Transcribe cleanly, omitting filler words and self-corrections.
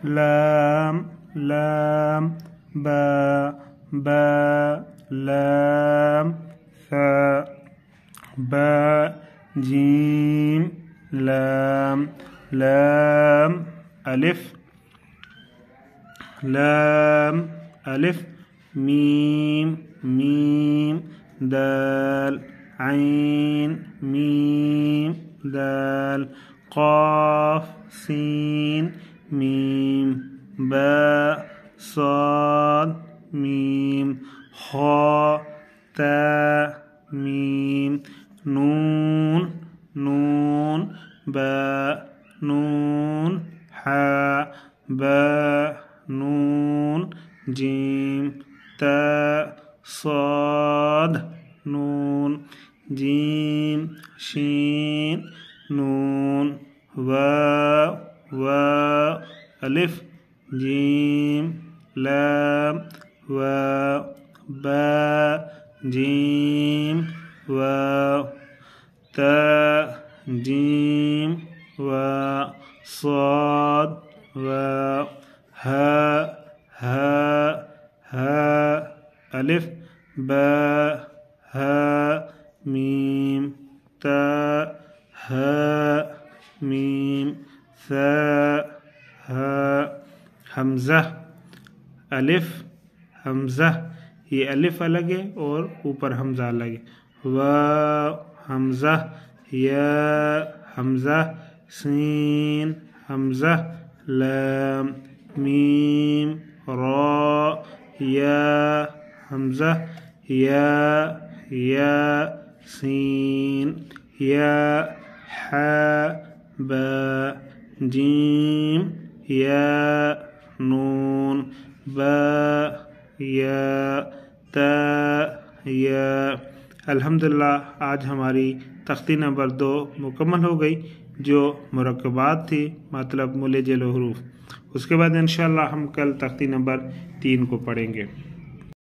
लाम लाम बा बा लाम सा बा जीम लाम लाम अलिफ लाम अलिफ मीम मीम दाल ऐन मीम दाल क़ाफ सीन मीम बा साद मीम खा ता मीम नून नून बा नून हा बा नून जीम ता साद नून जीम शीन नून वाव अलिफ जीम लाम वाव बा जीम वाव ता जीम वाव साद वाव हा अलिफ बा हा मीम ता हा मीम सा हा हमज़ा अलिफ हमज़ा ये अलिफ अलग है और ऊपर हमज़ा अलग है। वाव हमज़ा या हमज़ा सीन हमज़ा लाम मीम रा या हमज़ा या सीन या हा बा जीम या नून बा या ता या। अल्हम्दुलिल्लाह आज हमारी तख्ती नंबर 2 मुकम्मल हो गई जो मुरक्कबात थी मतलब मुलजल हुरूफ। उसके बाद इंशाअल्लाह हम कल तख्ती नंबर 3 को पढ़ेंगे।